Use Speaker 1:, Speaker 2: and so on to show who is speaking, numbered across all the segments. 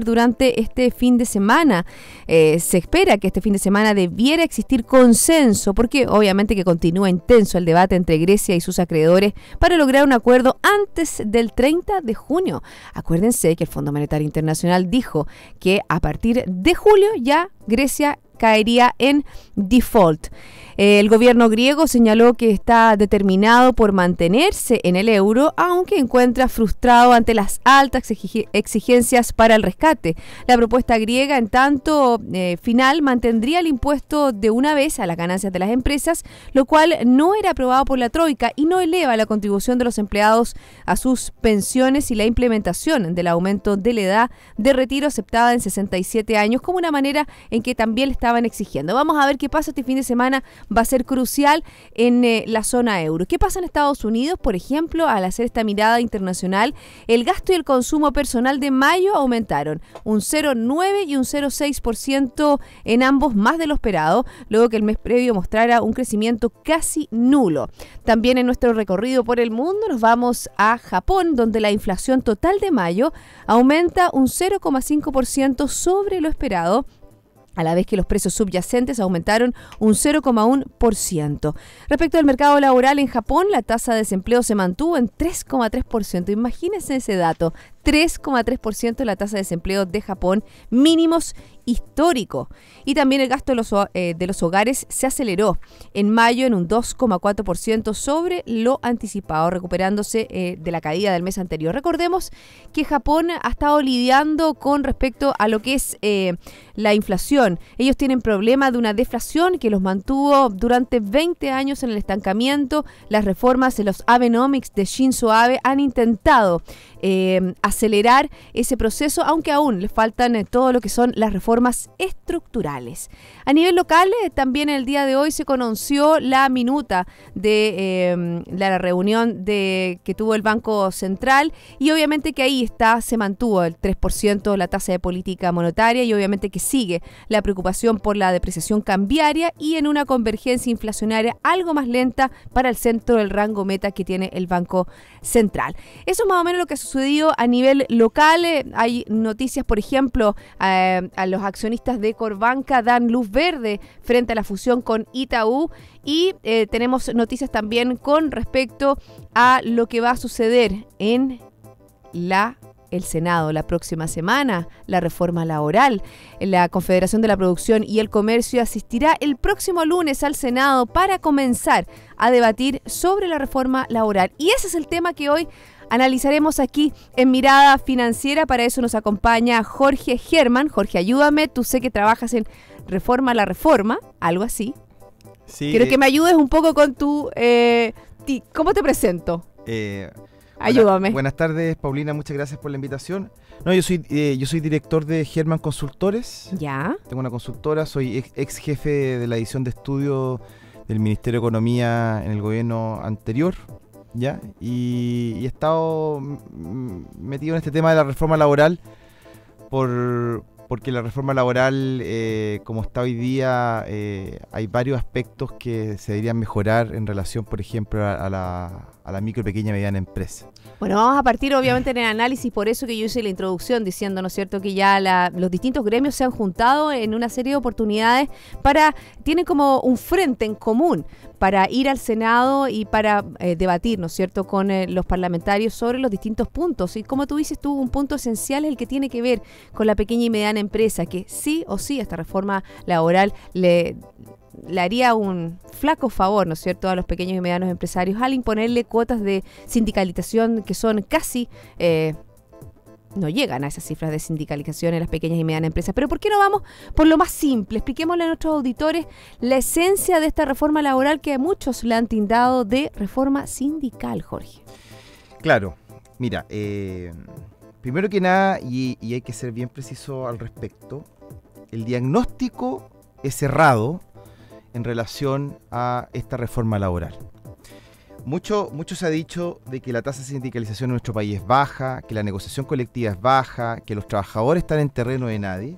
Speaker 1: durante este fin de semana. Se espera que este fin de semana debiera existir consenso, porque obviamente que continúa intenso el debate entre Grecia y sus acreedores para lograr un acuerdo antes del 30 de junio. Acuérdense que el Fondo Monetario Internacional dijo que a partir de julio ya Grecia caería en default. El gobierno griego señaló que está determinado por mantenerse en el euro, aunque encuentra frustrado ante las altas exigencias para el rescate. La propuesta griega, en tanto final, mantendría el impuesto de una vez a las ganancias de las empresas, lo cual no era aprobado por la Troika y no eleva la contribución de los empleados a sus pensiones y la implementación del aumento de la edad de retiro aceptada en 67 años como una manera en que también le estaban exigiendo. Vamos a ver qué pasa este fin de semana. Va a ser crucial en la zona euro. ¿Qué pasa en Estados Unidos? Por ejemplo, al hacer esta mirada internacional, el gasto y el consumo personal de mayo aumentaron un 0,9 y un 0,6% en ambos, más de lo esperado, luego que el mes previo mostrara un crecimiento casi nulo. También en nuestro recorrido por el mundo nos vamos a Japón, donde la inflación total de mayo aumenta un 0,5% sobre lo esperado, a la vez que los precios subyacentes aumentaron un 0,1%. Respecto al mercado laboral en Japón, la tasa de desempleo se mantuvo en 3,3%. Imagínense ese dato, 3,3% la tasa de desempleo de Japón, mínimos histórico. Y también el gasto de los hogares se aceleró en mayo en un 2,4% sobre lo anticipado, recuperándose de la caída del mes anterior. Recordemos que Japón ha estado lidiando con respecto a lo que es la inflación. Ellos tienen problema de una deflación que los mantuvo durante 20 años en el estancamiento. Las reformas de los Abenomics de Shinzo Abe han intentado acelerar ese proceso, aunque aún le faltan todo lo que son las reformas estructurales. A nivel local, también el día de hoy se conoció la minuta de la reunión que tuvo el Banco Central, y obviamente que ahí se mantuvo el 3% la tasa de política monetaria, y obviamente que sigue la preocupación por la depreciación cambiaria y en una convergencia inflacionaria algo más lenta para el centro del rango meta que tiene el Banco Central. Eso es más o menos lo que ha sucedido a nivel local. Hay noticias, por ejemplo, a los accionistas de Corbanca dan luz verde frente a la fusión con Itaú, y tenemos noticias también con respecto a lo que va a suceder en el Senado la próxima semana, la reforma laboral. La Confederación de la Producción y el Comercio asistirá el próximo lunes al Senado para comenzar a debatir sobre la reforma laboral. Y ese es el tema que hoy analizaremos aquí en Mirada Financiera. Para eso nos acompaña Jorge Germán. Jorge, ayúdame. Tú sé que trabajas en Reforma la Reforma, algo así.
Speaker 2: Sí.
Speaker 1: Quiero que me ayudes un poco con tu... ¿Cómo te presento? Ayúdame.
Speaker 2: Buenas tardes, Paulina. Muchas gracias por la invitación. No, yo soy director de Germán Consultores.
Speaker 1: Ya.
Speaker 2: Tengo una consultora. Soy ex jefe de la edición de estudio del Ministerio de Economía en el gobierno anterior. ¿Ya? Y he estado metido en este tema de la reforma laboral porque la reforma laboral, como está hoy día, hay varios aspectos que se deberían mejorar en relación, por ejemplo, a la micro, pequeña y mediana empresa.
Speaker 1: Bueno, vamos a partir obviamente en el análisis, por eso que yo hice la introducción diciendo, ¿no es cierto?, que ya los distintos gremios se han juntado en una serie de oportunidades tienen como un frente en común para ir al Senado y para debatir, ¿no es cierto?, con los parlamentarios sobre los distintos puntos. Y como tú dices, un punto esencial es el que tiene que ver con la pequeña y mediana empresa, que sí o sí esta reforma laboral le haría un flaco favor, ¿no es cierto?, a los pequeños y medianos empresarios al imponerle cuotas de sindicalización que son casi... no llegan a esas cifras de sindicalización en las pequeñas y medianas empresas. Pero ¿por qué no vamos por lo más simple? Expliquémosle a nuestros auditores la esencia de esta reforma laboral que a muchos le han tildado de reforma sindical, Jorge.
Speaker 2: Claro, mira, primero que nada, y hay que ser bien preciso al respecto, el diagnóstico es errado en relación a esta reforma laboral. Mucho se ha dicho de que la tasa de sindicalización en nuestro país es baja, que la negociación colectiva es baja, que los trabajadores están en terreno de nadie.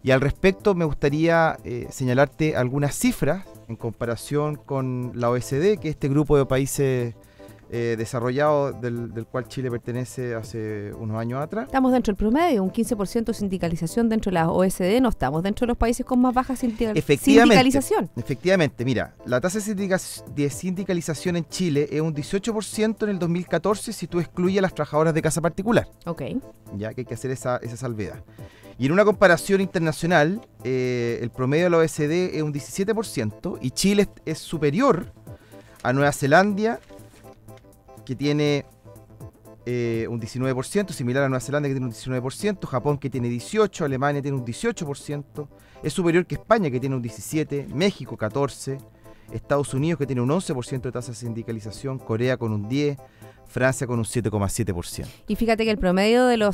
Speaker 2: Y al respecto me gustaría señalarte algunas cifras en comparación con la OECD, que es este grupo de países desarrollado del cual Chile pertenece hace unos años atrás.
Speaker 1: Estamos dentro del promedio, un 15% de sindicalización dentro de la OECD, no estamos dentro de los países con más baja sindicalización.
Speaker 2: Efectivamente, mira, la tasa de sindicalización en Chile es un 18% en el 2014 si tú excluyes a las trabajadoras de casa particular.
Speaker 1: Ok.
Speaker 2: Ya que hay que hacer esa salvedad. Y en una comparación internacional, el promedio de la OECD es un 17% y Chile es superior a Nueva Zelanda, que tiene un 19%, similar a Nueva Zelanda, que tiene un 19%, Japón, que tiene 18%, Alemania tiene un 18%, es superior que España, que tiene un 17%, México 14%, Estados Unidos, que tiene un 11% de tasa de sindicalización, Corea con un 10%, Francia con un 7,7%.
Speaker 1: Y fíjate que el promedio de la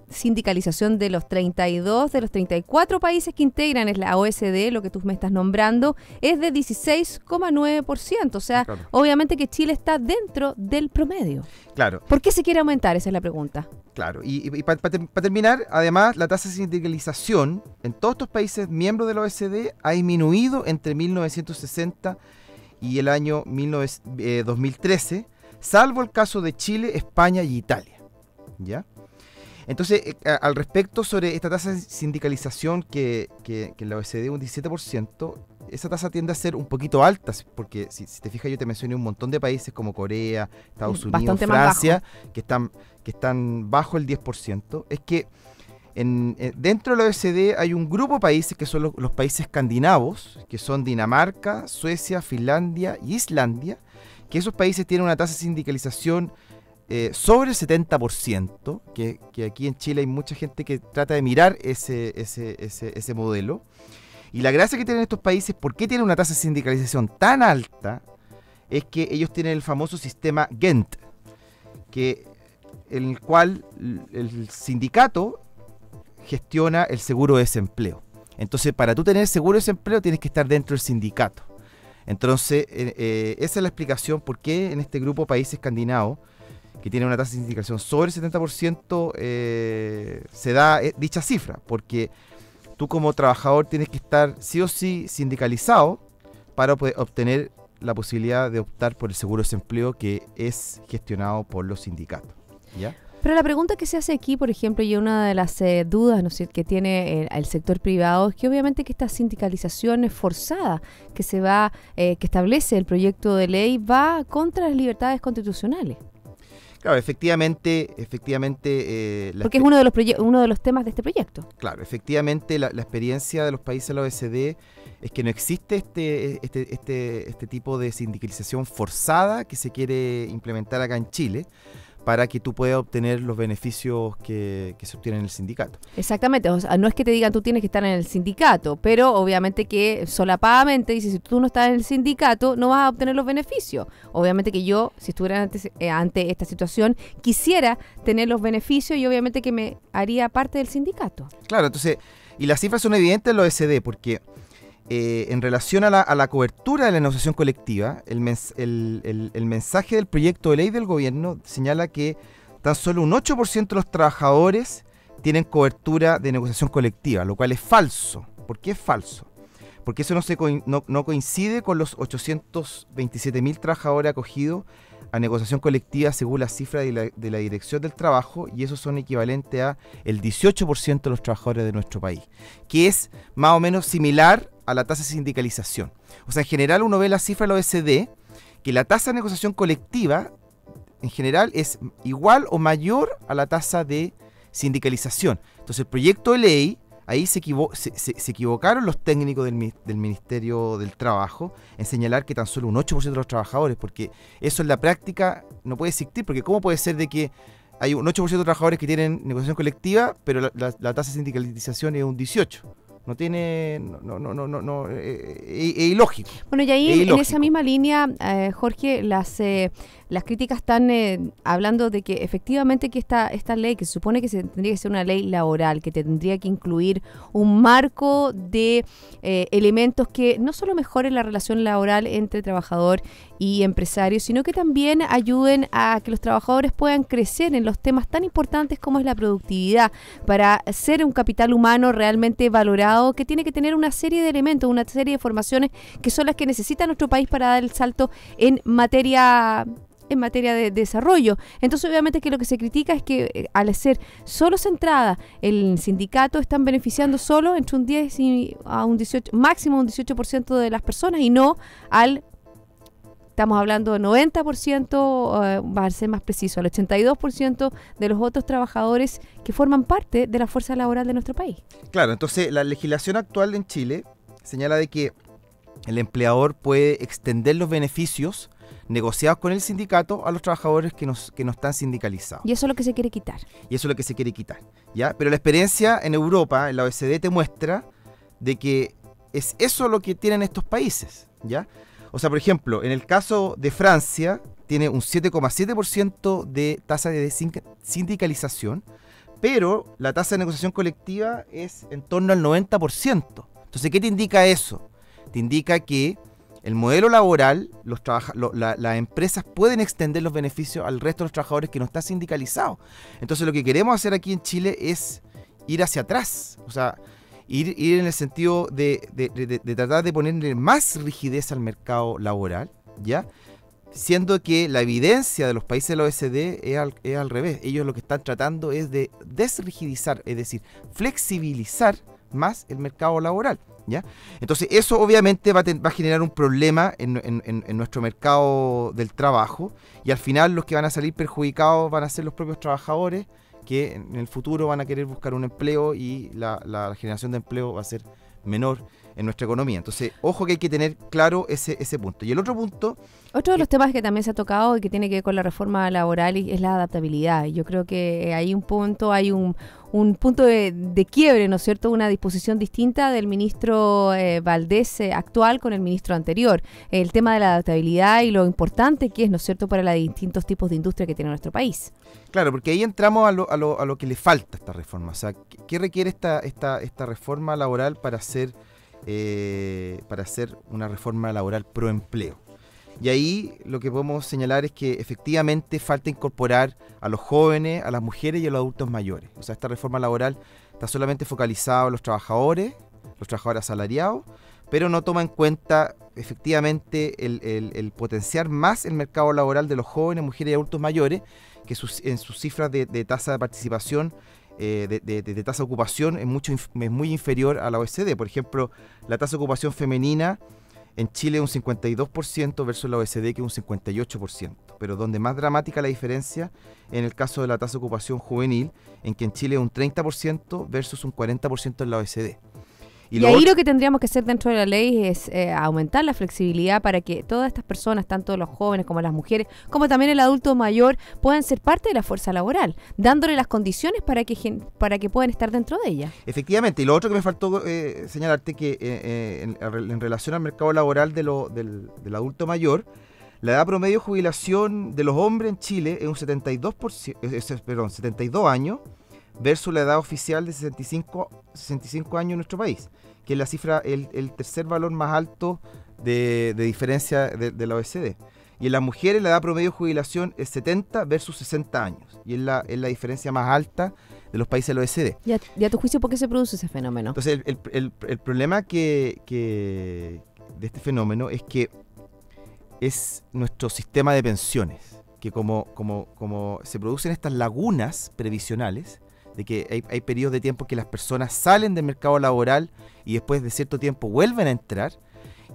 Speaker 1: sindicalización de los 32, de los 34 países que integran es la OECD, lo que tú me estás nombrando, es de 16,9%. O sea, claro, obviamente que Chile está dentro del promedio.
Speaker 2: Claro.
Speaker 1: ¿Por qué se quiere aumentar? Esa es la pregunta.
Speaker 2: Claro. Y para terminar, además, la tasa de sindicalización en todos estos países miembros de la OECD ha disminuido entre 1960 y el año 2013, salvo el caso de Chile, España y Italia, ¿ya? Entonces, al respecto sobre esta tasa de sindicalización que en la OECD es un 17%, esa tasa tiende a ser un poquito alta, porque si te fijas yo te mencioné un montón de países como Corea, Estados Unidos, Francia, que están bajo el 10%, es que dentro de la OECD hay un grupo de países que son los países escandinavos, que son Dinamarca, Suecia, Finlandia y Islandia, que esos países tienen una tasa de sindicalización sobre el 70%, que aquí en Chile hay mucha gente que trata de mirar ese modelo. Y la gracia que tienen estos países, ¿por qué tienen una tasa de sindicalización tan alta? Es que ellos tienen el famoso sistema Ghent, en el cual el sindicato gestiona el seguro de desempleo. Entonces, para tú tener seguro de desempleo tienes que estar dentro del sindicato. Entonces, esa es la explicación por qué en este grupo de países escandinavos, que tienen una tasa de sindicalización sobre el 70%, se da dicha cifra, porque tú como trabajador tienes que estar sí o sí sindicalizado para poder obtener la posibilidad de optar por el seguro de desempleo que es gestionado por los sindicatos, ¿ya?
Speaker 1: Pero la pregunta que se hace aquí, por ejemplo, y una de las dudas, ¿no sé?, que tiene el sector privado, es que obviamente que esta sindicalización forzada que que establece el proyecto de ley va contra las libertades constitucionales.
Speaker 2: Claro, efectivamente.
Speaker 1: Porque es uno de los temas de este proyecto.
Speaker 2: Claro, efectivamente la experiencia de los países de la OECD es que no existe este tipo de sindicalización forzada que se quiere implementar acá en Chile, para que tú puedas obtener los beneficios que se obtienen en el sindicato.
Speaker 1: Exactamente, o sea, no es que te digan tú tienes que estar en el sindicato, pero obviamente que solapadamente dice, si tú no estás en el sindicato no vas a obtener los beneficios. Obviamente que yo, si estuviera ante esta situación, quisiera tener los beneficios y obviamente que me haría parte del sindicato.
Speaker 2: Claro, entonces, y las cifras son evidentes en la OECD, porque en relación a la cobertura de la negociación colectiva, el mensaje del proyecto de ley del gobierno señala que tan solo un 8% de los trabajadores tienen cobertura de negociación colectiva, lo cual es falso. ¿Por qué es falso? Porque eso no coincide con los 827.000 trabajadores acogidos a negociación colectiva según las cifras de la Dirección del Trabajo, y esos son equivalentes a el 18% de los trabajadores de nuestro país, que es más o menos similar a la tasa de sindicalización. O sea, en general uno ve la cifra de la OECD, que la tasa de negociación colectiva en general es igual o mayor a la tasa de sindicalización. Entonces el proyecto de ley, ahí se equivocaron los técnicos del Ministerio del Trabajo en señalar que tan solo un 8% de los trabajadores, porque eso en la práctica no puede existir, porque ¿cómo puede ser de que hay un 8% de trabajadores que tienen negociación colectiva, pero la tasa de sindicalización es un 18%? No tiene, es ilógico.
Speaker 1: Bueno, y ahí en esa misma línea, Jorge, las críticas están hablando de que efectivamente que esta ley, que se supone que tendría que ser una ley laboral, que tendría que incluir un marco de elementos que no solo mejoren la relación laboral entre trabajador y empresario, sino que también ayuden a que los trabajadores puedan crecer en los temas tan importantes como es la productividad, para ser un capital humano realmente valorado, que tiene que tener una serie de elementos, una serie de formaciones que son las que necesita nuestro país para dar el salto en materia en materia de desarrollo. Entonces, obviamente, que lo que se critica es que al ser solo centrada el sindicato, están beneficiando solo entre un 10 y a un 18, máximo un 18% de las personas, y no al, estamos hablando de 90%, va a ser más preciso, al 82% de los otros trabajadores que forman parte de la fuerza laboral de nuestro país.
Speaker 2: Claro, entonces la legislación actual en Chile señala de que el empleador puede extender los beneficios negociados con el sindicato a los trabajadores que no están sindicalizados.
Speaker 1: Y eso es lo que se quiere quitar.
Speaker 2: Y eso es lo que se quiere quitar, ¿ya? Pero la experiencia en Europa, en la OECD, te muestra de que es eso lo que tienen estos países, ¿ya? O sea, por ejemplo, en el caso de Francia, tiene un 7,7% de tasa de sindicalización, pero la tasa de negociación colectiva es en torno al 90%. Entonces, ¿qué te indica eso? Te indica que el modelo laboral, las empresas pueden extender los beneficios al resto de los trabajadores que no están sindicalizados. Entonces, lo que queremos hacer aquí en Chile es ir hacia atrás, o sea, ir en el sentido de tratar de ponerle más rigidez al mercado laboral, ¿ya? Siendo que la evidencia de los países de la OECD es al revés. Ellos lo que están tratando es de desrigidizar, es decir, flexibilizar más el mercado laboral, ¿ya? Entonces eso obviamente va a generar un problema en nuestro mercado del trabajo, y al final los que van a salir perjudicados van a ser los propios trabajadores, que en el futuro van a querer buscar un empleo, y la generación de empleo va a ser menor en nuestra economía. Entonces, ojo que hay que tener claro ese punto. Y el otro punto...
Speaker 1: Otro de los temas que también se ha tocado y que tiene que ver con la reforma laboral es la adaptabilidad. Yo creo que hay un punto de quiebre, ¿no es cierto? Una disposición distinta del ministro Valdés actual con el ministro anterior. El tema de la adaptabilidad y lo importante que es, ¿no es cierto?, para los distintos tipos de industria que tiene nuestro país.
Speaker 2: Claro, porque ahí entramos a lo que le falta a esta reforma. O sea, ¿qué requiere esta reforma laboral para hacer una reforma laboral pro empleo? Y ahí lo que podemos señalar es que efectivamente falta incorporar a los jóvenes, a las mujeres y a los adultos mayores. O sea, esta reforma laboral está solamente focalizada en los trabajadores asalariados, pero no toma en cuenta efectivamente el potenciar más el mercado laboral de los jóvenes, mujeres y adultos mayores, que en sus cifras de tasa de participación, de tasa de ocupación es muy inferior a la OECD. Por ejemplo, la tasa de ocupación femenina en Chile es un 52% versus la OECD, que es un 58%. Pero donde más dramática la diferencia en el caso de la tasa de ocupación juvenil, en que en Chile es un 30% versus un 40% en la OECD.
Speaker 1: Y ahí lo que tendríamos que hacer dentro de la ley es aumentar la flexibilidad para que todas estas personas, tanto los jóvenes como las mujeres, como también el adulto mayor, puedan ser parte de la fuerza laboral, dándole las condiciones para que puedan estar dentro de ella.
Speaker 2: Efectivamente, y lo otro que me faltó señalarte, que en relación al mercado laboral del adulto mayor, la edad promedio de jubilación de los hombres en Chile es un 72 años, versus la edad oficial de 65 años en nuestro país, que es la cifra, el tercer valor más alto de diferencia de la OECD. Y en las mujeres la edad promedio de jubilación es 70 versus 60 años, y es la diferencia más alta de los países de la OECD.
Speaker 1: ¿Y a tu juicio por qué se produce ese fenómeno?
Speaker 2: Entonces el problema de este fenómeno es que es nuestro sistema de pensiones, que como se producen estas lagunas previsionales, de que hay periodos de tiempo que las personas salen del mercado laboral y después de cierto tiempo vuelven a entrar,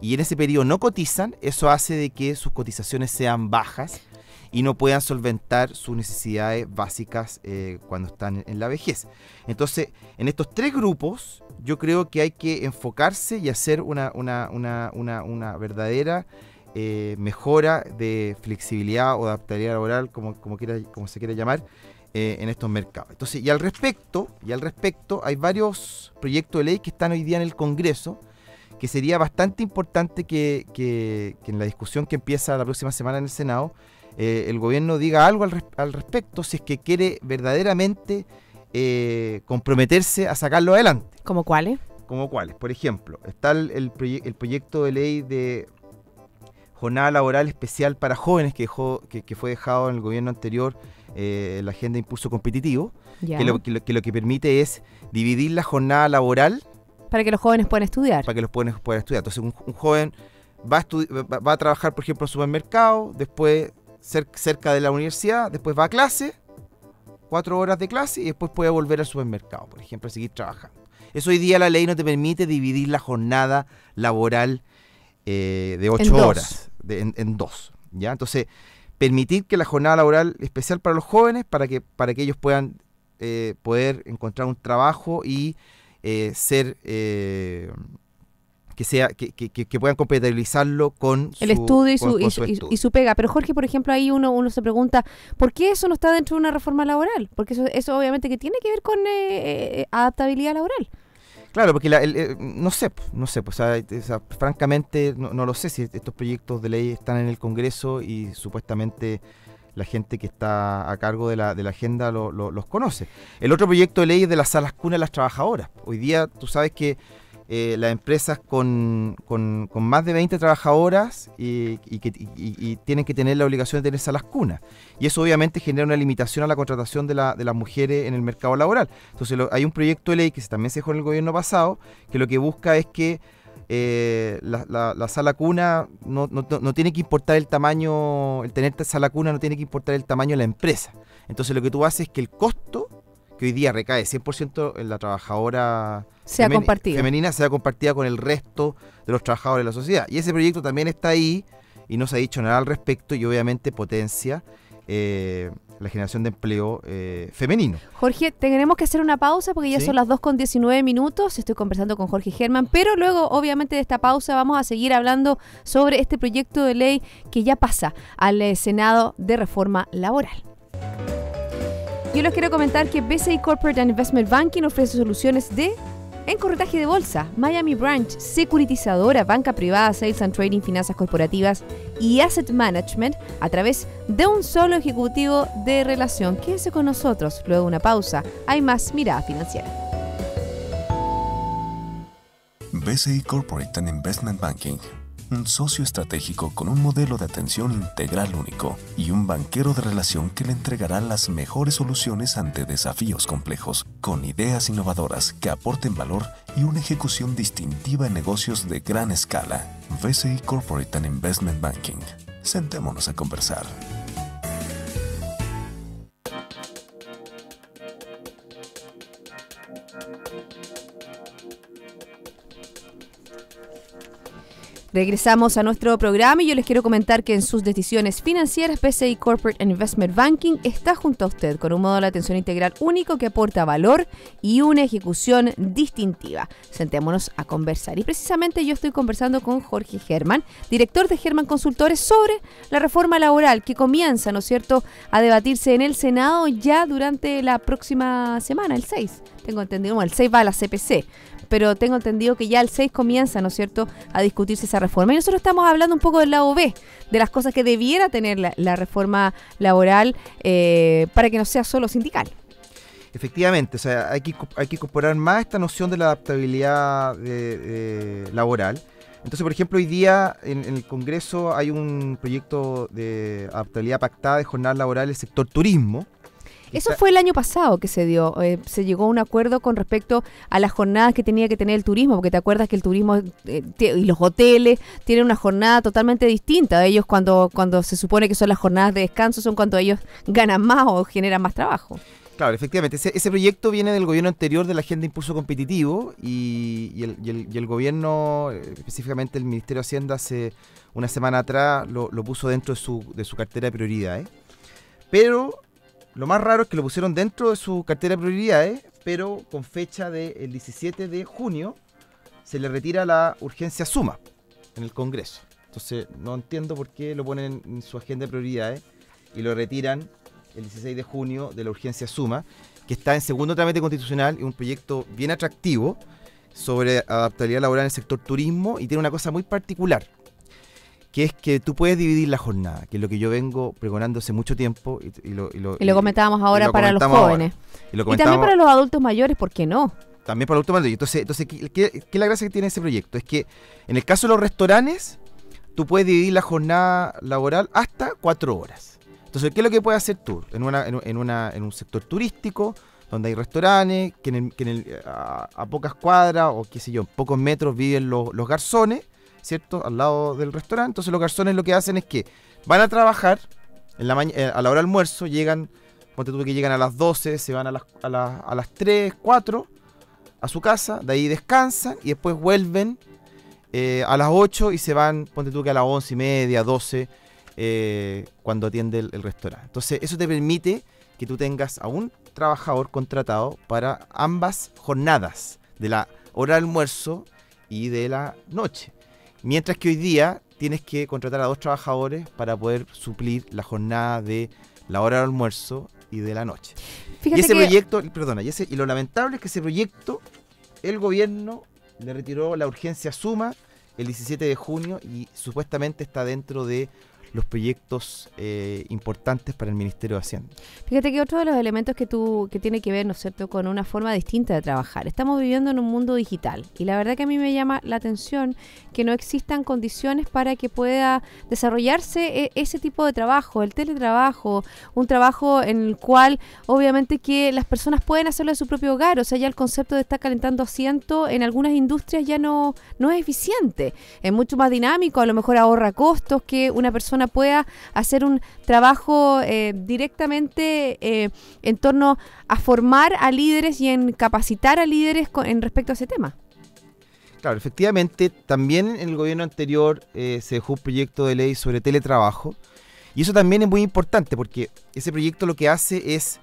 Speaker 2: y en ese periodo no cotizan, eso hace de que sus cotizaciones sean bajas y no puedan solventar sus necesidades básicas cuando están en la vejez. Entonces, en estos tres grupos, yo creo que hay que enfocarse y hacer una verdadera mejora de flexibilidad o adaptabilidad laboral, como se quiera llamar, en estos mercados. Entonces, y al respecto hay varios proyectos de ley que están hoy día en el Congreso, que sería bastante importante que en la discusión que empieza la próxima semana en el Senado, el gobierno diga algo al respecto, si es que quiere verdaderamente comprometerse a sacarlo adelante.
Speaker 1: ¿Cómo cuáles?
Speaker 2: Por ejemplo, está el proyecto de ley de jornada laboral especial para jóvenes que fue dejado en el gobierno anterior, la agenda de impulso competitivo, que lo que permite es dividir la jornada laboral
Speaker 1: para que los jóvenes puedan estudiar.
Speaker 2: Entonces un joven va a trabajar, por ejemplo, en supermercado, después cerca de la universidad, después va a clase, 4 horas de clase y después puede volver al supermercado, por ejemplo, a seguir trabajando. Eso hoy día la ley no te permite dividir la jornada laboral de 8 horas en 2. ¿Ya? Entonces, permitir que la jornada laboral especial para los jóvenes, para que ellos puedan poder encontrar un trabajo y ser que puedan compatibilizarlo con
Speaker 1: el estudio
Speaker 2: estudio.
Speaker 1: y su pega. Pero Jorge, por ejemplo, ahí uno se pregunta, ¿por qué eso no está dentro de una reforma laboral? Porque eso obviamente que tiene que ver con adaptabilidad laboral.
Speaker 2: Claro, porque no sé, pues, francamente no lo sé si estos proyectos de ley están en el Congreso y supuestamente la gente que está a cargo de la agenda los conoce. El otro proyecto de ley es de las salas cuna de las trabajadoras. Hoy día tú sabes que las empresas con más de 20 trabajadoras y tienen que tener la obligación de tener salas cunas. Y eso obviamente genera una limitación a la contratación de las mujeres en el mercado laboral. Entonces hay un proyecto de ley que también se dejó en el gobierno pasado, que lo que busca es que la sala cuna no tiene que importar el tamaño, el tener sala cuna no tiene que importar el tamaño de la empresa. Entonces lo que tú haces es que el costo, que hoy día recae 100% en la trabajadora femenina, sea compartida con el resto de los trabajadores de la sociedad. Y ese proyecto también está ahí y no se ha dicho nada al respecto y obviamente potencia la generación de empleo femenino.
Speaker 1: Jorge, tenemos que hacer una pausa porque ya son las 2:19. Estoy conversando con Jorge Germán, pero luego obviamente de esta pausa vamos a seguir hablando sobre este proyecto de ley que ya pasa al Senado de Reforma Laboral. Yo les quiero comentar que BCI Corporate and Investment Banking ofrece soluciones en corretaje de bolsa, Miami Branch, securitizadora, banca privada, sales and trading, finanzas corporativas y asset management a través de un solo ejecutivo de relación. Quédese con nosotros. Luego de una pausa, hay más Mirada Financiera.
Speaker 3: BCI Corporate and Investment Banking. Un socio estratégico con un modelo de atención integral único y un banquero de relación que le entregará las mejores soluciones ante desafíos complejos, con ideas innovadoras que aporten valor y una ejecución distintiva en negocios de gran escala. BCI Corporate and Investment Banking. Sentémonos a conversar.
Speaker 1: Regresamos a nuestro programa y yo les quiero comentar que en sus decisiones financieras, BCI Corporate and Investment Banking está junto a usted con un modo de atención integral único que aporta valor y una ejecución distintiva. Sentémonos a conversar. Y precisamente yo estoy conversando con Jorge Germán, director de Germán Consultores, sobre la reforma laboral que comienza, ¿no es cierto?, a debatirse en el Senado ya durante la próxima semana, el 6. Tengo entendido, bueno, el 6 va a la CPC, pero tengo entendido que ya el 6 comienza, ¿no es cierto?, a discutirse esa reforma. Y nosotros estamos hablando un poco del lado B, de las cosas que debiera tener la reforma laboral para que no sea solo sindical.
Speaker 2: Efectivamente, o sea, hay que incorporar más esta noción de la adaptabilidad laboral. Entonces, por ejemplo, hoy día en el Congreso hay un proyecto de adaptabilidad pactada de jornada laboral del sector turismo.
Speaker 1: Eso fue el año pasado que se dio, se llegó a un acuerdo con respecto a las jornadas que tenía que tener el turismo, porque te acuerdas que el turismo y los hoteles tienen una jornada totalmente distinta. Ellos cuando se supone que son las jornadas de descanso son cuando ellos ganan más o generan más trabajo.
Speaker 2: Claro, efectivamente, ese proyecto viene del gobierno anterior de la Agenda de Impulso Competitivo y el gobierno, específicamente el Ministerio de Hacienda, hace una semana atrás lo puso dentro de su cartera de prioridades. Pero lo más raro es que lo pusieron dentro de su cartera de prioridades, pero con fecha del 17 de junio se le retira la urgencia suma en el Congreso. Entonces no entiendo por qué lo ponen en su agenda de prioridades y lo retiran el 16 de junio de la urgencia suma, que está en segundo trámite constitucional y un proyecto bien atractivo sobre adaptabilidad laboral en el sector turismo, y tiene una cosa muy particular, que es que tú puedes dividir la jornada, que es lo que yo vengo pregonando hace mucho tiempo. Y lo
Speaker 1: comentábamos ahora para los jóvenes. Y también para los adultos mayores, ¿por qué no?
Speaker 2: También para los adultos mayores. Entonces ¿qué es la gracia que tiene ese proyecto? Es que en el caso de los restaurantes, tú puedes dividir la jornada laboral hasta 4 horas. Entonces, ¿qué es lo que puedes hacer tú? En un sector turístico, donde hay restaurantes, a pocas cuadras o qué sé yo, pocos metros viven los garzones, ¿cierto?, al lado del restaurante. Entonces los garzones lo que hacen es que van a trabajar a la hora del almuerzo llegan, ponte tú que llegan a las 12, se van a las 3, 4 a su casa, de ahí descansan y después vuelven a las 8 y se van, ponte tú que a las 11:30, 12, cuando atiende el restaurante. Entonces eso te permite que tú tengas a un trabajador contratado para ambas jornadas, de la hora del almuerzo y de la noche. Mientras que hoy día tienes que contratar a 2 trabajadores para poder suplir la jornada de la hora del almuerzo y de la noche.
Speaker 1: Fíjate
Speaker 2: y ese
Speaker 1: que...
Speaker 2: proyecto, perdona, y lo lamentable es que ese proyecto, el gobierno le retiró la urgencia suma el 17 de junio y supuestamente está dentro de los proyectos importantes para el Ministerio de Hacienda.
Speaker 1: Fíjate que otro de los elementos que tiene que ver, ¿no es cierto?, con una forma distinta de trabajar. Estamos viviendo en un mundo digital y la verdad que a mí me llama la atención que no existan condiciones para que pueda desarrollarse ese tipo de trabajo, el teletrabajo, un trabajo en el cual obviamente que las personas pueden hacerlo en su propio hogar. O sea, ya el concepto de estar calentando asiento en algunas industrias ya no es eficiente. Es mucho más dinámico, a lo mejor ahorra costos que una persona pueda hacer un trabajo directamente en torno a formar a líderes y en capacitar a líderes en respecto a ese tema.
Speaker 2: Claro, efectivamente, también en el gobierno anterior se dejó un proyecto de ley sobre teletrabajo y eso también es muy importante porque ese proyecto lo que hace es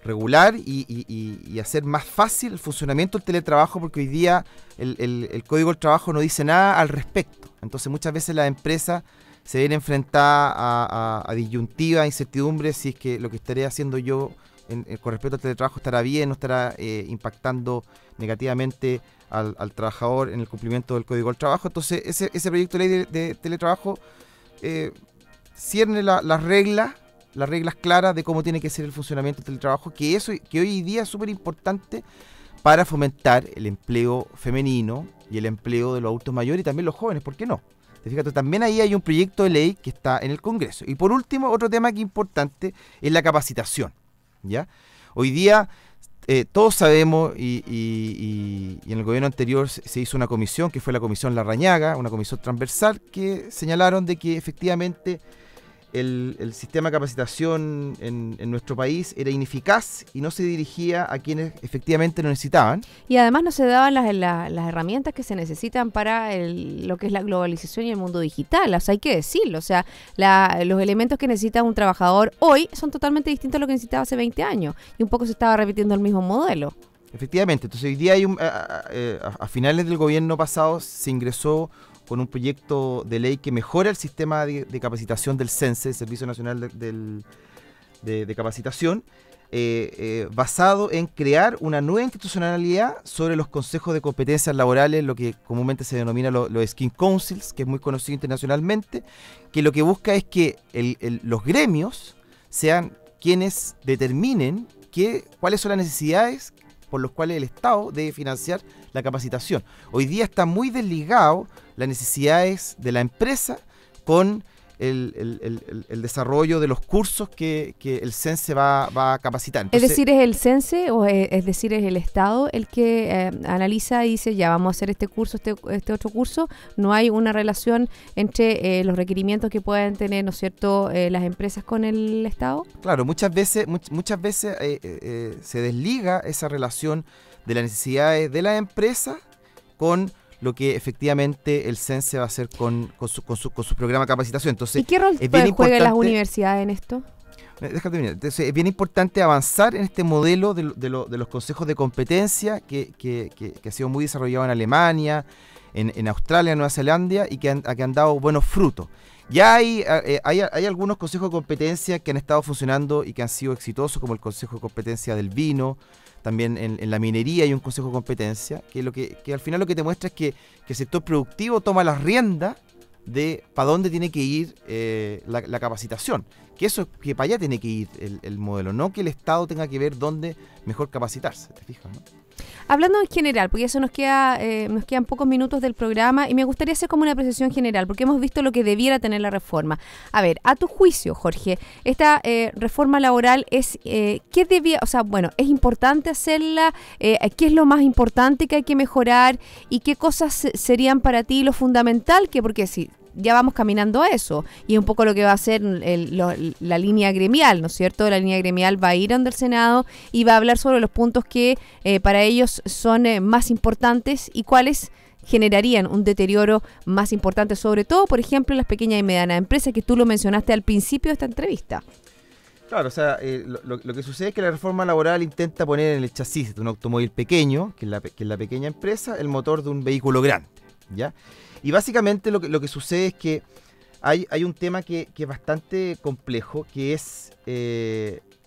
Speaker 2: regular y hacer más fácil el funcionamiento del teletrabajo, porque hoy día el Código del Trabajo no dice nada al respecto. Entonces muchas veces las empresas se ven enfrentadas a disyuntivas, a incertidumbres, si es que lo que estaré haciendo yo con respecto al teletrabajo estará bien, no estará impactando negativamente al trabajador en el cumplimiento del Código del Trabajo. Entonces ese proyecto de ley de teletrabajo cierne las reglas claras de cómo tiene que ser el funcionamiento del teletrabajo, que hoy día es súper importante para fomentar el empleo femenino y el empleo de los adultos mayores y también los jóvenes, ¿por qué no? Fíjate, también ahí hay un proyecto de ley que está en el Congreso. Y por último, otro tema que es importante es la capacitación, ¿ya? Hoy día todos sabemos y en el gobierno anterior se hizo una comisión, que fue la Comisión Larrañaga, una comisión transversal, que señalaron de que efectivamente el sistema de capacitación en nuestro país era ineficaz y no se dirigía a quienes efectivamente lo necesitaban.
Speaker 1: Y además no se daban las herramientas que se necesitan para lo que es la globalización y el mundo digital. O sea, hay que decirlo. O sea, los elementos que necesita un trabajador hoy son totalmente distintos a lo que necesitaba hace 20 años. Y un poco se estaba repitiendo el mismo modelo.
Speaker 2: Efectivamente. Entonces, hoy día a finales del gobierno pasado se ingresó con un proyecto de ley que mejora el sistema de capacitación del CENSE, el Servicio Nacional de Capacitación, basado en crear una nueva institucionalidad sobre los consejos de competencias laborales, lo que comúnmente se denomina los Skin Councils, que es muy conocido internacionalmente, que lo que busca es que los gremios sean quienes determinen cuáles son las necesidades por los cuales el Estado debe financiar la capacitación. Hoy día está muy desligado las necesidades de la empresa con el desarrollo de los cursos que el CENSE va a capacitar. Entonces,
Speaker 1: es decir, ¿es el CENSE o es decir, es el Estado el que analiza y dice, ya, vamos a hacer este curso, este otro curso? No hay una relación entre los requerimientos que puedan tener, ¿no es cierto?, las empresas con el Estado.
Speaker 2: Claro, muchas veces se desliga esa relación de las necesidades de la empresa con lo que efectivamente el CENSE va a hacer con su programa de capacitación. Entonces,
Speaker 1: ¿y qué rol juegan las universidades en esto?
Speaker 2: Déjate terminar. Entonces, es bien importante avanzar en este modelo de los consejos de competencia que ha sido muy desarrollado en Alemania, en Australia, en Nueva Zelanda y que han dado buenos frutos. Ya hay algunos consejos de competencia que han estado funcionando y que han sido exitosos, como el Consejo de Competencia del Vino. También en la minería hay un consejo de competencia que al final lo que te muestra es que el sector productivo toma las riendas de para dónde tiene que ir la capacitación. Que para allá tiene que ir el modelo, no que el Estado tenga que ver dónde mejor capacitarse, ¿te fijas, no?
Speaker 1: Hablando en general, porque eso nos quedan pocos minutos del programa y me gustaría hacer como una apreciación general, porque hemos visto lo que debiera tener la reforma. A ver, a tu juicio, Jorge, esta reforma laboral ¿qué debía, o sea, bueno, es importante hacerla? ¿Qué es lo más importante que hay que mejorar? ¿Y qué cosas serían para ti lo fundamental? Porque si ya vamos caminando a eso, y es un poco lo que va a hacer la línea gremial, ¿no es cierto? La línea gremial va a ir ante el Senado y va a hablar sobre los puntos que para ellos son más importantes y cuáles generarían un deterioro más importante, sobre todo, por ejemplo, en las pequeñas y medianas empresas, que tú lo mencionaste al principio de esta entrevista.
Speaker 2: Claro, o sea, lo que sucede es que la reforma laboral intenta poner en el chasis de un automóvil pequeño, que es la pequeña empresa, el motor de un vehículo grande, ¿ya? Y básicamente lo que sucede es que hay un tema que es bastante complejo, que es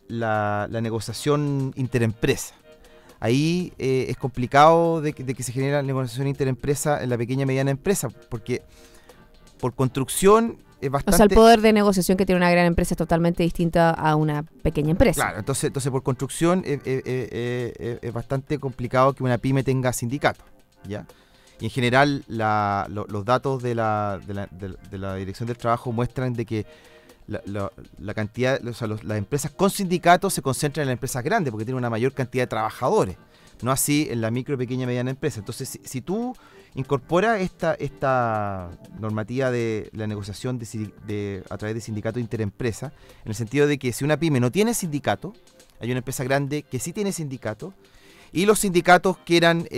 Speaker 2: la negociación interempresa. Ahí es complicado de que se genere la negociación interempresa en la pequeña y mediana empresa, porque por construcción es bastante...
Speaker 1: O sea, el poder de negociación que tiene una gran empresa es totalmente distinta a una pequeña empresa.
Speaker 2: Claro, entonces por construcción es bastante complicado que una pyme tenga sindicato, ¿ya? Y en general los datos de la Dirección del Trabajo muestran de que la cantidad, o sea, las empresas con sindicatos se concentran en las empresas grandes porque tienen una mayor cantidad de trabajadores, no así en la micro, pequeña y mediana empresa. Entonces, si tú incorporas esta normativa de la negociación a través de sindicato interempresa, en el sentido de que si una pyme no tiene sindicato, hay una empresa grande que sí tiene sindicato, y los sindicatos quieran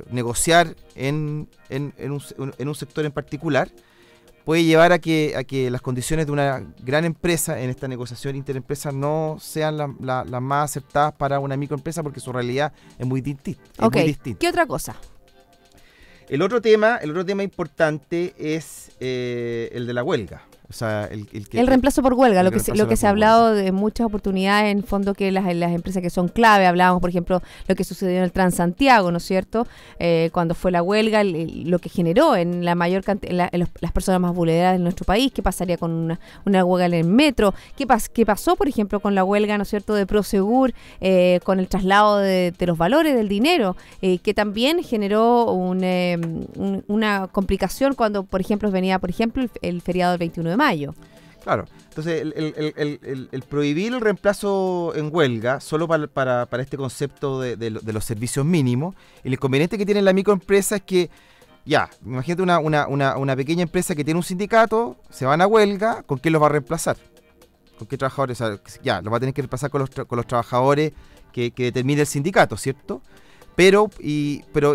Speaker 2: negociar en un sector en particular, puede llevar a que las condiciones de una gran empresa en esta negociación interempresa no sean las más aceptadas para una microempresa, porque su realidad es muy distinta.
Speaker 1: ¿Qué otra cosa?
Speaker 2: El otro tema importante es el de la huelga. O sea,
Speaker 1: el reemplazo por huelga, lo que se ha hablado de muchas oportunidades, en fondo, que las empresas que son clave, hablábamos, por ejemplo, lo que sucedió en el Transantiago, ¿no es cierto? Cuando fue la huelga, lo que generó en la mayor cantidad, las personas más vulnerables de nuestro país. ¿Qué pasaría con una huelga en el metro? ¿Qué pasó, por ejemplo, con la huelga, ¿no es cierto?, de Prosegur, con el traslado de los valores del dinero, que también generó una complicación cuando, por ejemplo, venía, el feriado del 21 de mayo.
Speaker 2: Claro, entonces el prohibir el reemplazo en huelga solo para este concepto de los servicios mínimos, el inconveniente que tiene la microempresa es que, ya, imagínate una pequeña empresa que tiene un sindicato, se van a huelga, ¿con quién los va a reemplazar? ¿Con qué trabajadores? O sea, ya, los va a tener que reemplazar con los trabajadores que determine el sindicato, ¿cierto? Pero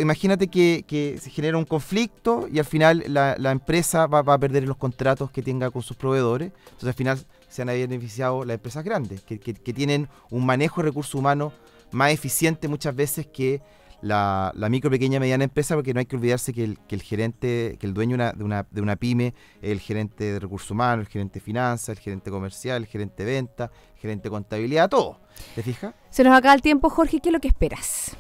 Speaker 2: imagínate que se genera un conflicto y al final la empresa va a perder los contratos que tenga con sus proveedores. Entonces al final se van a beneficiado las empresas grandes, que tienen un manejo de recursos humanos más eficiente muchas veces que la micro, pequeña y mediana empresa, porque no hay que olvidarse que el gerente, que el dueño de una pyme es el gerente de recursos humanos, el gerente de finanzas, el gerente comercial, el gerente de venta, el gerente de contabilidad, todo. ¿Te fijas?
Speaker 1: Se nos acaba el tiempo, Jorge. ¿Qué es lo que esperas?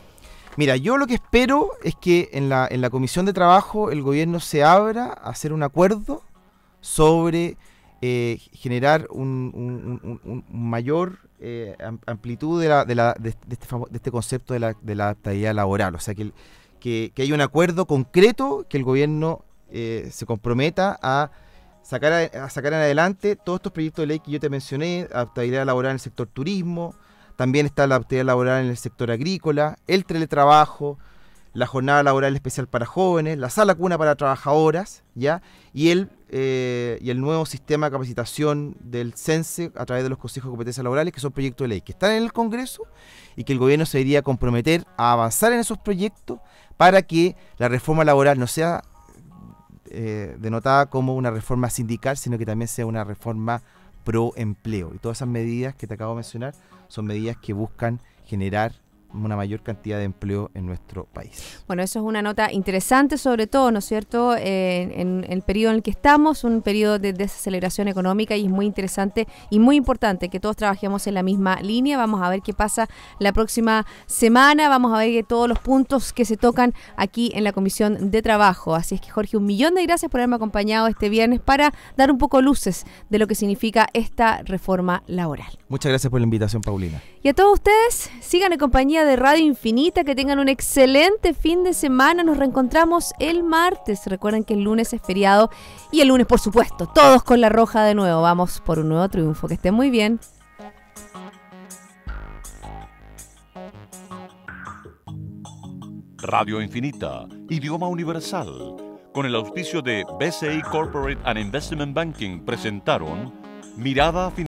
Speaker 2: Mira, yo lo que espero es que en la Comisión de Trabajo el gobierno se abra a hacer un acuerdo sobre generar un mayor amplitud de este concepto de la adaptabilidad laboral. O sea, que haya un acuerdo concreto, que el gobierno se comprometa a sacar en adelante todos estos proyectos de ley que yo te mencioné: adaptabilidad laboral en el sector turismo. También está la adaptabilidad laboral en el sector agrícola, el teletrabajo, la jornada laboral especial para jóvenes, la sala cuna para trabajadoras, ¿ya? Y el nuevo sistema de capacitación del CENSE a través de los consejos de competencias laborales, que son proyectos de ley que están en el Congreso y que el gobierno se debería comprometer a avanzar en esos proyectos para que la reforma laboral no sea denotada como una reforma sindical, sino que también sea una reforma pro empleo. Y todas esas medidas que te acabo de mencionar son medidas que buscan generar una mayor cantidad de empleo en nuestro país.
Speaker 1: Bueno, eso es una nota interesante, sobre todo, ¿no es cierto?, en el periodo en el que estamos, un periodo de desaceleración económica, y es muy interesante y muy importante que todos trabajemos en la misma línea. Vamos a ver qué pasa la próxima semana, vamos a ver todos los puntos que se tocan aquí en la Comisión de Trabajo. Así es que, Jorge, 1.000.000 de gracias por haberme acompañado este viernes para dar un poco luces de lo que significa esta reforma laboral.
Speaker 2: Muchas gracias por la invitación, Paulina.
Speaker 1: Y a todos ustedes, sigan en compañía de Radio Infinita, que tengan un excelente fin de semana. Nos reencontramos el martes. Recuerden que el lunes es feriado y el lunes, por supuesto, todos con la roja de nuevo. Vamos por un nuevo triunfo. Que estén muy bien.
Speaker 4: Radio Infinita, idioma universal. con el auspicio de BCI Corporate and Investment Banking, presentaron Mirada Financiera.